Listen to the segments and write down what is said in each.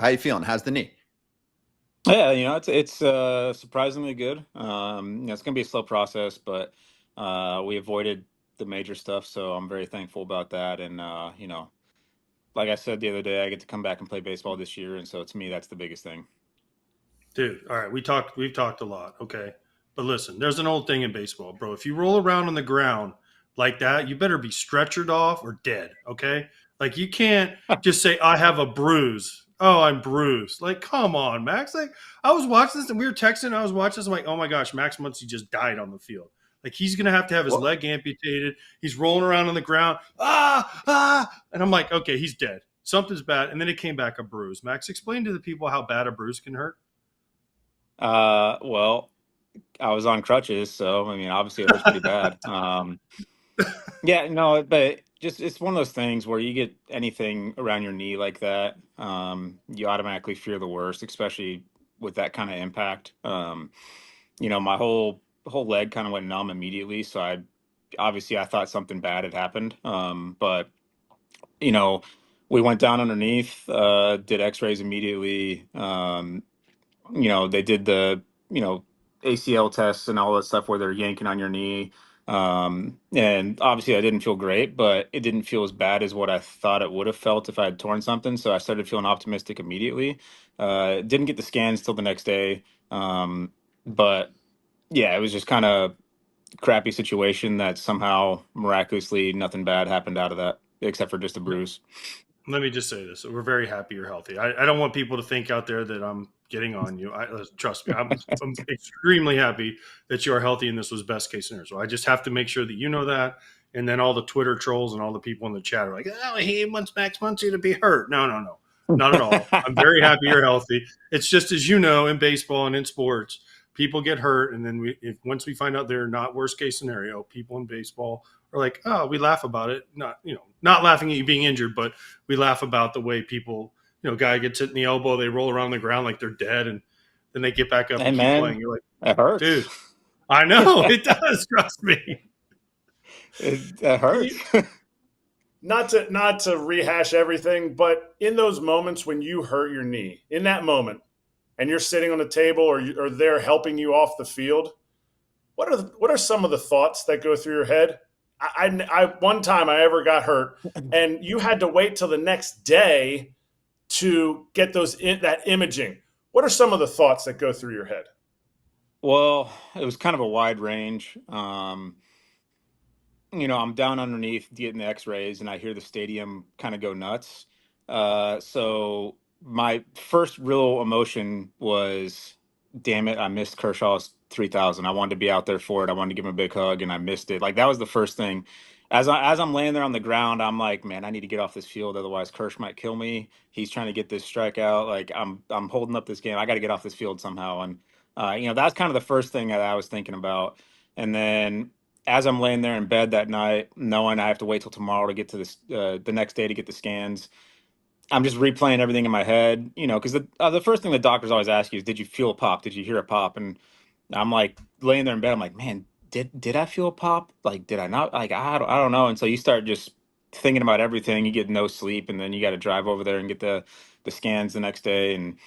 How you feeling? How's the knee? Yeah, it's surprisingly good. It's gonna be a slow process, but we avoided the major stuff, so I'm very thankful about that. And like I said the other day, I get to come back and play baseball this year, and so to me, that's the biggest thing. Dude, all right, we've talked a lot, okay? But listen, there's an old thing in baseball, bro. If you roll around on the ground like that, you better be stretchered off or dead, okay? Like you can't just say I have a bruise. Oh, I'm bruised. Like, come on, Max. Like, I was watching this and we were texting. I was watching this. I'm like, oh my gosh, Max Muncy just died on the field. Like he's gonna have to have his Well, leg amputated. He's rolling around on the ground. And I'm like, okay, he's dead. Something's bad. And then it came back a bruise. Max, explain to the people how bad a bruise can hurt. Well, I was on crutches, so I mean, obviously it hurts pretty bad. Yeah, no, but just it's one of those things where you get anything around your knee like that, you automatically fear the worst, especially with that kind of impact. My whole leg kind of went numb immediately, so I thought something bad had happened. But you know, we went down underneath, did X-rays immediately. They did the ACL tests and all that stuff where they're yanking on your knee. And obviously, I didn't feel great, but it didn't feel as bad as what I thought it would have felt if I had torn something. So I started feeling optimistic immediately. Didn't get the scans till the next day. But yeah, it was just kind of crappy situation that somehow miraculously nothing bad happened out of that except for just a bruise. Let me just say this: we're very happy you're healthy. I don't want people to think out there that I'm getting on you. Trust me, I'm extremely happy that you are healthy, and this was best case scenario. So I just have to make sure that you know that. And then all the Twitter trolls and all the people in the chat are like, "Oh, he wants Max Muncy to be hurt." No, no, no, not at all. I'm very happy you're healthy. It's just as you know, in baseball and in sports, people get hurt, and then once we find out they're not worst case scenario, people in baseball are like, "Oh, we laugh about it." Not laughing at you being injured, but we laugh about the way people, guy gets hit in the elbow, they roll around the ground like they're dead, and then they get back up Hey and keep man, playing. You're like, it hurts. dude, I know it does. Trust me. It Can hurts. you not to rehash everything, but in those moments when you hurt your knee, in that moment, and you're sitting on a table or they're helping you off the field, what are some of the thoughts that go through your head? I one time I ever got hurt, and you had to wait till the next day to get that imaging. What are some of the thoughts that go through your head? Well, it was kind of a wide range. I'm down underneath getting the X-rays, and I hear the stadium kind of go nuts. So my first real emotion was, "Damn it, I missed Kershaw's 3,000. I wanted to be out there for it. I wanted to give him a big hug, and I missed it." Like that was the first thing. As I'm laying there on the ground, I'm like, "Man, I need to get off this field, otherwise Kersh might kill me. He's trying to get this strikeout. Like I'm holding up this game. I got to get off this field somehow." And that's kind of the first thing that I was thinking about. And then as I'm laying there in bed that night, knowing I have to wait till tomorrow to get to this, the next day to get the scans, I'm just replaying everything in my head, because the first thing the doctors always ask you is, "Did you feel a pop? Did you hear a pop?" And I'm like laying there in bed, I'm like, "Man, did I feel a pop? Like, did I not? Like, I don't know." And so you start just thinking about everything. You get no sleep, and then you got to drive over there and get the scans the next day. And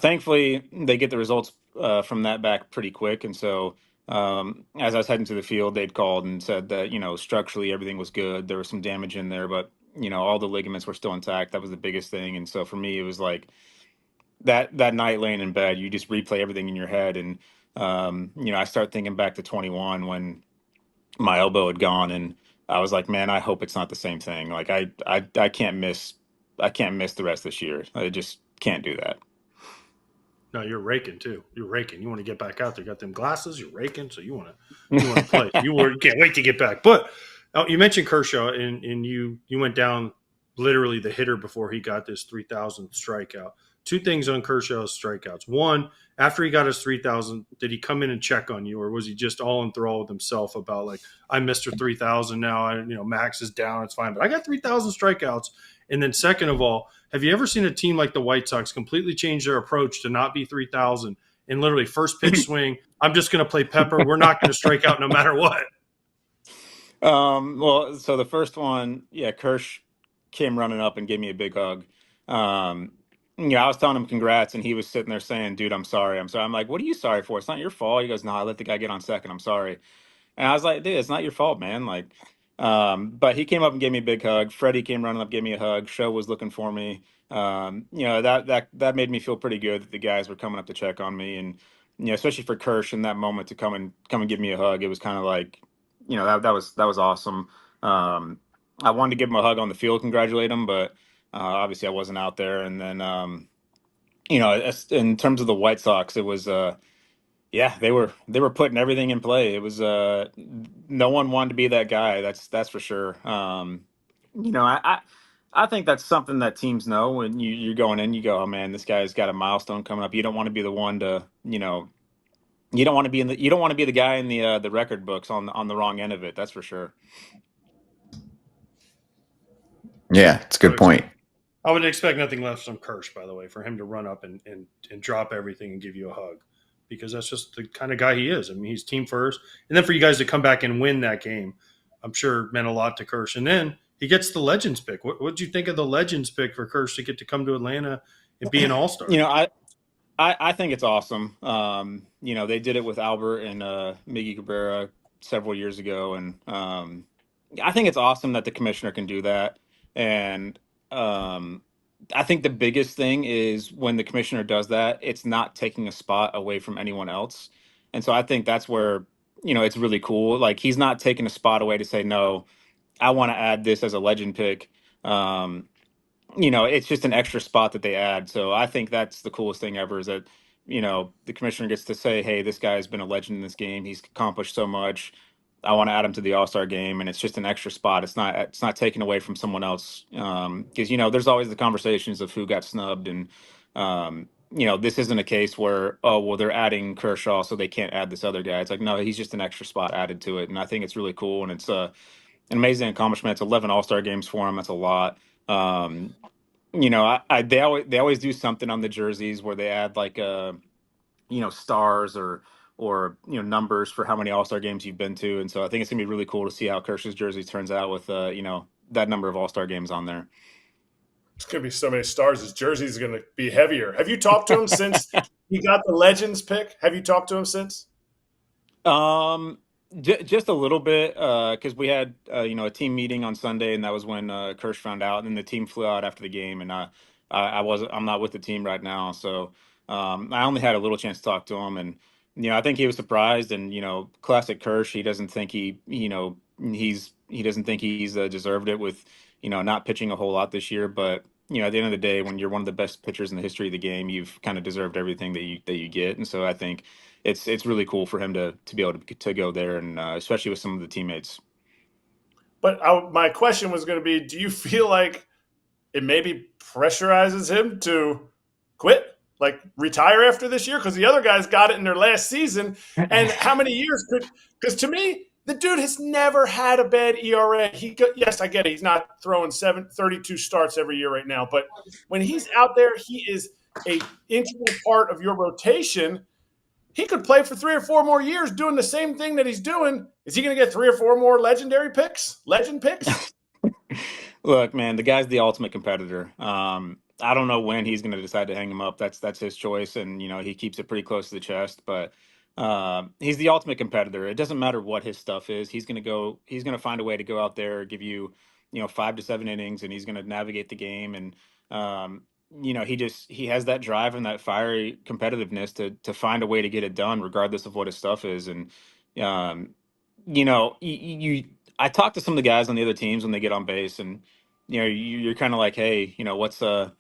thankfully they get the results from that back pretty quick. And so as I was heading to the field, they'd called and said that structurally everything was good. There was some damage in there, but all the ligaments were still intact. That was the biggest thing. And so for me, it was like that night laying in bed, you just replay everything in your head. And I start thinking back to 21 when my elbow had gone, and I was like, "Man, I hope it's not the same thing. Like I can't miss the rest of this year. I just can't do that." No, you're raking too. You're raking. You want to get back out there. You got them glasses. You're raking, so you want to play. You can't wait to get back. But you mentioned Kershaw, and you went down literally the hitter before he got this 3,000th strikeout. Two things on Kershaw's strikeouts. One, after he got his 3,000, did he come in and check on you, or was he just all enthralled with himself about like, "I'm Mr. 3,000 now. Max is down. It's fine, but I got 3,000 strikeouts." And then second of all, have you ever seen a team like the White Sox completely change their approach to not be 3,000 and literally first pitch swing? I'm just going to play Pepper. We're not going to strike out no matter what. Well, so the first one, yeah, Kirsch came running up and gave me a big hug. Um, Yeah, I was telling him congrats, and he was sitting there saying, "Dude, I'm sorry. I'm sorry." I'm like, "What are you sorry for? It's not your fault." He goes, "No, I let the guy get on second. I'm sorry." And I was like, "Dude, it's not your fault, man." Like, but he came up and gave me a big hug. Freddie came running up, gave me a hug. Show was looking for me. That made me feel pretty good that the guys were coming up to check on me, and especially for Kirsch in that moment to come and give me a hug. It was kind of like, that was awesome. I wanted to give him a hug on the field, congratulate him, but obviously I wasn't out there. And then in terms of the White Sox, it was yeah, they were putting everything in play. It was no one wanted to be that guy. That's for sure. You know, I, I I think that's something that teams know when you're going in. You go, oh man, this guy's got a milestone coming up. You don't want to be the one to, you don't want to be the guy in the record books on the wrong end of it. That's for sure. Yeah, it's a good point. I would expect nothing less from Kirsch, by the way, for him to run up and drop everything and give you a hug, because that's just the kind of guy he is. I mean, he's team first. And then for you guys to come back and win that game, I'm sure meant a lot to Kirsch. And then he gets the Legends pick. What did you think of the Legends pick for Kirsch to get to come to Atlanta and be an all-star? I think it's awesome. They did it with Albert and Miggy Cabrera several years ago, and I think it's awesome that the commissioner can do that. And um, I think the biggest thing is when the commissioner does that, it's not taking a spot away from anyone else. And so I think that's where, it's really cool. Like he's not taking a spot away to say, no, I want to add this as a legend pick. Um, it's just an extra spot that they add. So I think that's the coolest thing ever is that, the commissioner gets to say, hey, this guy's been a legend in this game. He's accomplished so much. I want to add him to the All-Star game, and it's just an extra spot. It's not taken away from someone else. Because there's always the conversations of who got snubbed, and this isn't a case where, oh well, they're adding Kershaw so they can't add this other guy. It's like, no, he's just an extra spot added to it, and I think it's really cool, and it's an amazing accomplishment. It's 11 All-Star games for him. That's a lot. Um, they always do something on the jerseys where they add like stars or numbers for how many All-Star games you've been to, and so I think it's gonna be really cool to see how Kershaw's jersey turns out with that number of All-Star games on there. It's going to be so many stars. His jersey's going to be heavier. Have you talked to him since he got the Legends pick? Have you talked to him since? Um, just a little bit, because we had a team meeting on Sunday, and that was when Kersh found out, and then the team flew out after the game, and I'm not with the team right now, so I only had a little chance to talk to him, and I think he was surprised, and classic Kersh, he doesn't think he doesn't think he's deserved it with not pitching a whole lot this year, but at the end of the day, when you're one of the best pitchers in the history of the game, you've kind of deserved everything that you get, and so I think it's really cool for him to be able to go there, and especially with some of the teammates. But my question was going to be, do you feel like it maybe pressurizes him to quit, like retire after this year? Because the other guys got it in their last season. And how many years could, because to me, the dude has never had a bad ERA. Yes, I get it. He's not throwing 32 starts every year right now. But when he's out there, he is a integral part of your rotation. He could play for 3 or 4 more years doing the same thing that he's doing. Is he going to get 3 or 4 more legend picks? Look, man, the guy's the ultimate competitor. I don't know when he's going to decide to hang him up. That's his choice, and he keeps it pretty close to the chest. But he's the ultimate competitor. It doesn't matter what his stuff is. He's going to go. He's going to find a way to go out there, give you, 5 to 7 innings, and he's going to navigate the game. And he has that drive and that fiery competitiveness to find a way to get it done, regardless of what his stuff is. And um, I talk to some of the guys on the other teams when they get on base, and you're kind of like, hey, what's the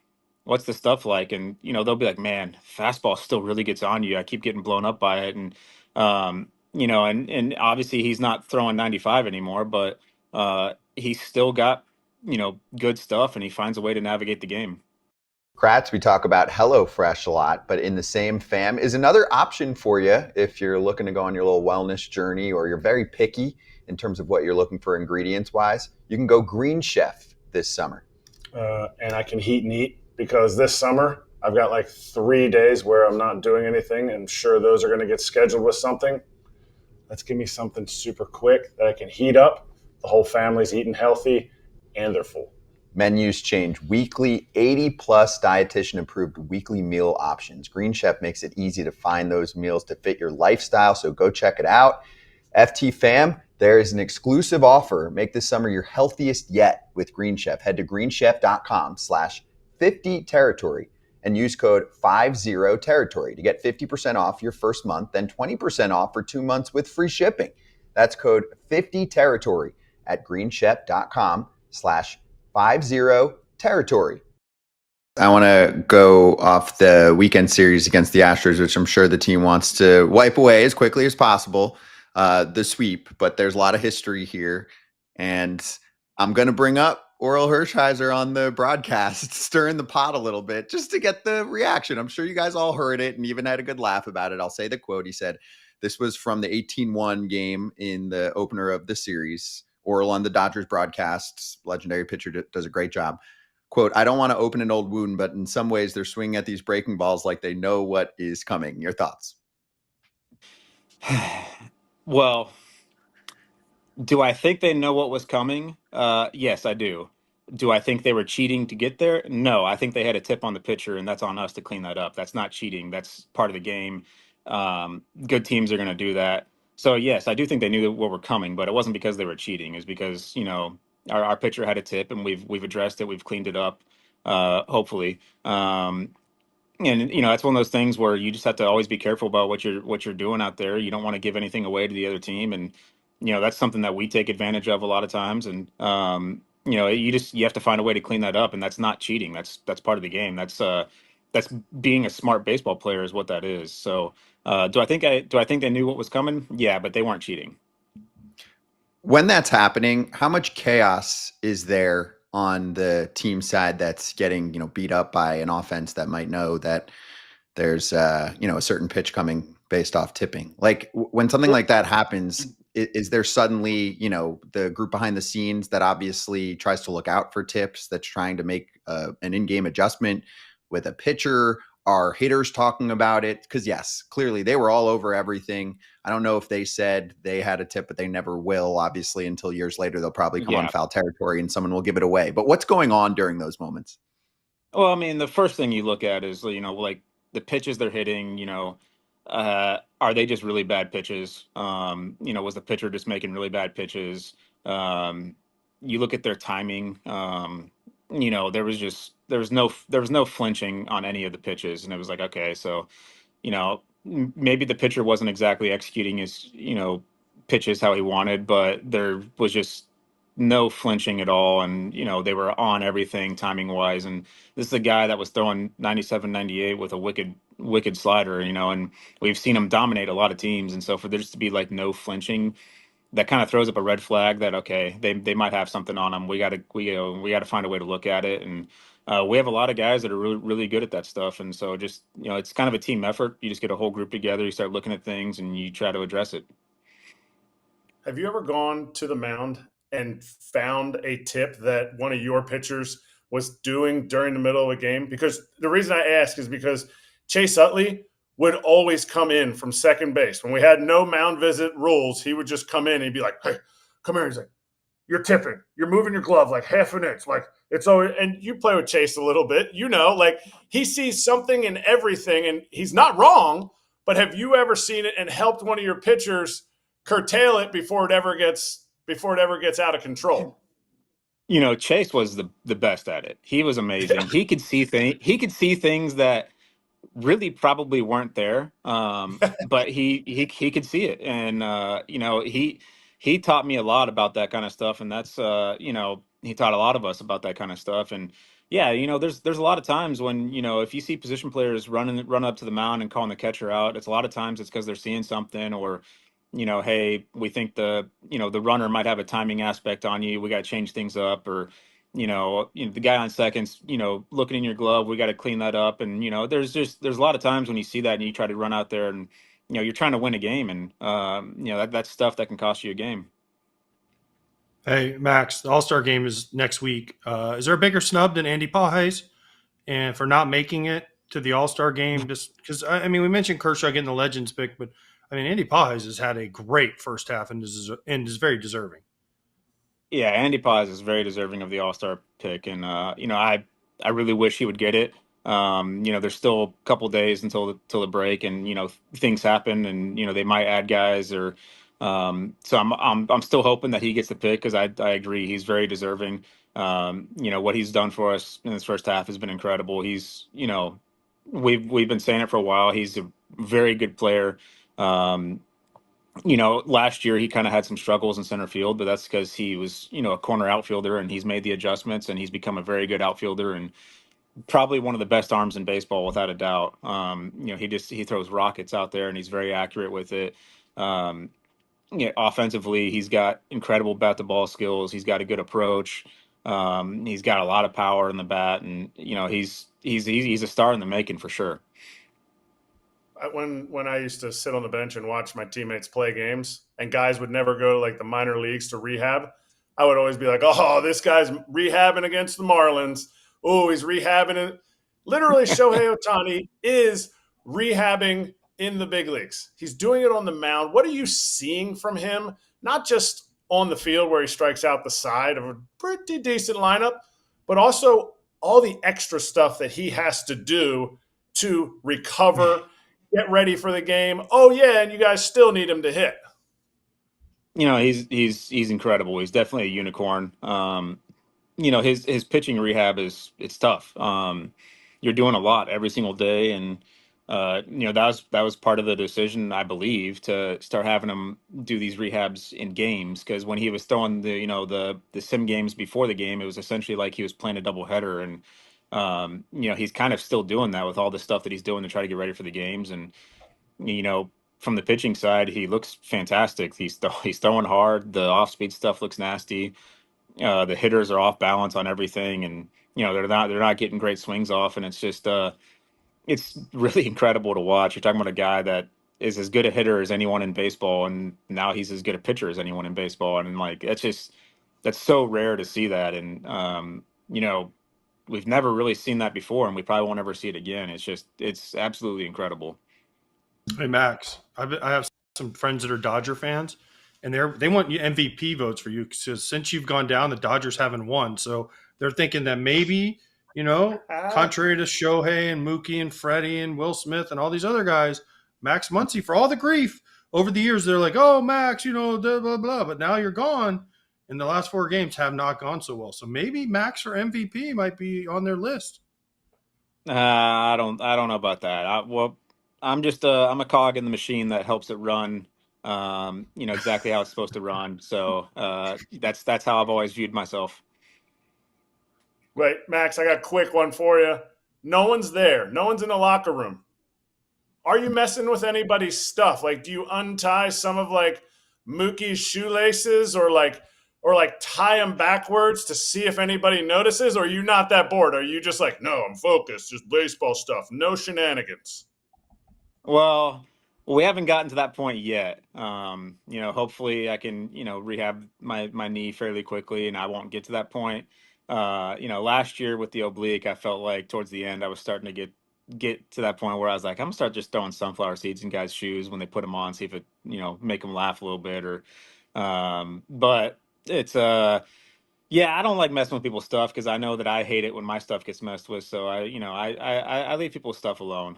stuff like? And they'll be like, man, fastball still really gets on you. I keep getting blown up by it, and and obviously he's not throwing 95 anymore, but he's still got good stuff, and he finds a way to navigate the game. Kratz, we talk about HelloFresh a lot, but in the same fam is another option for you if you're looking to go on your little wellness journey or you're very picky in terms of what you're looking for ingredients-wise. You can go Green Chef this summer. And I can heat and eat because this summer I've got like 3 days where I'm not doing anything, and sure those are going to get scheduled with something. Let's give me something super quick that I can heat up. The whole family's eating healthy and they're full. Menus change weekly, 80 plus dietitian approved weekly meal options. Green Chef makes it easy to find those meals to fit your lifestyle, so go check it out. FT fam, there is an exclusive offer. Make this summer your healthiest yet with Green Chef. Head to greenchef.com/50territory and use code 50territory to get 50% off your first month, then 20% off for 2 months with free shipping. That's code 50territory at greenchef.com/50territory. I want to go off the weekend series against the Astros, which I'm sure the team wants to wipe away as quickly as possible, the sweep. But there's a lot of history here. And I'm going to bring up Orel Hershiser on the broadcast, stirring the pot a little bit just to get the reaction. I'm sure you guys all heard it and even had a good laugh about it. I'll say the quote. He said, this was from the 18-1 game in the opener of the series. Orel on the Dodgers broadcast, legendary pitcher, does a great job. Quote, I don't want to open an old wound, but in some ways they're swinging at these breaking balls like they know what is coming. Your thoughts? Well, do I think they know what was coming? Yes, I do. Do I think they were cheating to get there? No, I think they had a tip on the pitcher, and that's on us to clean that up. That's not cheating. That's part of the game. Good teams are going to do that. So yes, I do think they knew what were coming, but it wasn't because they were cheating. It's because our pitcher had a tip, and we've addressed it. We've cleaned it up. Hopefully, and that's one of those things where you just have to always be careful about what you're doing out there. You don't want to give anything away to the other team, and that's something that we take advantage of a lot of times. And you have to find a way to clean that up, and that's not cheating. That's part of the game. That's being a smart baseball player is what that is. So do I think they knew what was coming? Yeah, but they weren't cheating. When that's happening, how much chaos is there on the team side that's getting, beat up by an offense that might know that there's, a certain pitch coming based off tipping? Like when something like that happens, is there suddenly, the group behind the scenes that obviously tries to look out for tips, that's trying to make an in-game adjustment with a pitcher? Are hitters talking about it? Because yes, clearly they were all over everything. I don't know if they said they had a tip, but they never will, obviously, until years later. They'll probably come on Yeah. foul territory and someone will give it away. But what's going on during those moments? Well, I mean, the first thing you look at is, like the pitches they're hitting, are they just really bad pitches? Was the pitcher just making really bad pitches? You look at their timing. There was no flinching on any of the pitches, and it was like, okay, so maybe the pitcher wasn't exactly executing his, pitches how he wanted, but there was just no flinching at all. And, they were on everything timing wise. And this is a guy that was throwing 97, 98 with a wicked, wicked slider, and we've seen him dominate a lot of teams. And so for there just to be like no flinching, that kind of throws up a red flag that, okay, they might have something on him. We got to find a way to look at it. And we have a lot of guys that are really, really good at that stuff. And so just, it's kind of a team effort. You just get a whole group together, you start looking at things and you try to address it. Have you ever gone to the mound and found a tip that one of your pitchers was doing during the middle of a game? Because the reason I ask is because Chase Utley would always come in from second base. When we had no mound visit rules, he would just come in and he'd be like, hey, come here. He's like, you're tipping. You're moving your glove like half an inch. Like it's always, and you play with Chase a little bit, like he sees something in everything and he's not wrong, but have you ever seen it and helped one of your pitchers curtail it before it ever gets out of control? Chase was the best at it. He was amazing. He could see things that really probably weren't there. But he could see it, and he taught me a lot about that kind of stuff, and that's he taught a lot of us about that kind of stuff. And yeah, there's a lot of times when if you see position players run up to the mound and calling the catcher out, it's a lot of times it's because they're seeing something, or hey, we think the runner might have a timing aspect on you. We got to change things up, or the guy on seconds, looking in your glove, we got to clean that up. And there's a lot of times when you see that and you try to run out there and you're trying to win a game, and that's stuff that can cost you a game. Hey, Max, the All-Star game is next week. Is there a bigger snub than Andy Pages and for not making it to the All-Star game? Just because, we mentioned Kershaw getting the Legends pick, but Andy Pages has had a great first half and is very deserving. Yeah, Andy Paz is very deserving of the All-Star pick, and I really wish he would get it. There's still a couple days until the break, and things happen, and they might add guys, or so I'm still hoping that he gets the pick because I agree he's very deserving. What he's done for us in this first half has been incredible. He's we've been saying it for a while. He's a very good player. Um, last year he kind of had some struggles in center field, but that's because he was, a corner outfielder, and he's made the adjustments and he's become a very good outfielder and probably one of the best arms in baseball without a doubt. He throws rockets out there and he's very accurate with it. Offensively, he's got incredible bat to ball skills. He's got a good approach. He's got a lot of power in the bat, and he's a star in the making for sure. When I used to sit on the bench and watch my teammates play games, and guys would never go to like the minor leagues to rehab, I would always be like, "Oh, this guy's rehabbing against the Marlins. Oh, he's rehabbing it." Literally, Shohei Ohtani is rehabbing in the big leagues. He's doing it on the mound. What are you seeing from him? Not just on the field where he strikes out the side of a pretty decent lineup, but also all the extra stuff that he has to do to recover. Get ready for the game. Oh yeah, and you guys still need him to hit. He's incredible. He's definitely a unicorn. His pitching rehab it's tough. You're doing a lot every single day, and that was part of the decision, I believe, to start having him do these rehabs in games, because when he was throwing the sim games before the game, it was essentially like he was playing a doubleheader, and he's kind of still doing that with all the stuff that he's doing to try to get ready for the games. And from the pitching side, he looks fantastic. He's throwing hard. The off speed stuff looks nasty. The hitters are off balance on everything, and they're not getting great swings off, and it's just it's really incredible to watch. You're talking about a guy that is as good a hitter as anyone in baseball, and now he's as good a pitcher as anyone in baseball, and like that's so rare to see that, and we've never really seen that before, and we probably won't ever see it again. It's absolutely incredible. Hey Max, I have some friends that are Dodger fans, and they want MVP votes for you because since you've gone down, the Dodgers haven't won. So they're thinking that maybe, contrary to Shohei and Mookie and Freddie and Will Smith and all these other guys, Max Muncy, for all the grief over the years, they're like, oh, Max, blah, blah, blah. But now you're gone, and the last 4 games have not gone so well. So maybe Max for MVP might be on their list. I don't know about that. I'm I'm a cog in the machine that helps it run, exactly how it's supposed to run. So that's how I've always viewed myself. Wait, Max, I got a quick one for you. No one's there. No one's in the locker room. Are you messing with anybody's stuff? Like, do you untie some of like Mookie's shoelaces or tie them backwards to see if anybody notices? Or are you not that bored? Are you just like, no, I'm focused, just baseball stuff, no shenanigans? Well, we haven't gotten to that point yet. Hopefully I can, rehab my knee fairly quickly, and I won't get to that point. Last year with the oblique, I felt like towards the end I was starting to get to that point where I was like, I'm gonna start just throwing sunflower seeds in guys' shoes when they put them on, see if it, make them laugh a little bit, or but it's yeah, I don't like messing with people's stuff because I know that I hate it when my stuff gets messed with. So I leave people's stuff alone.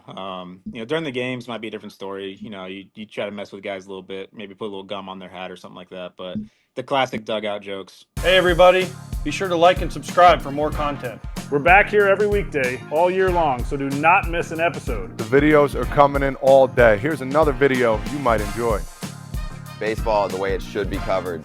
During the games might be a different story. You try to mess with guys a little bit, maybe put a little gum on their hat or something like that. But the classic dugout jokes. Hey everybody, be sure to like and subscribe for more content. We're back here every weekday, all year long, so do not miss an episode. The videos are coming in all day. Here's another video you might enjoy. Baseball the way it should be covered.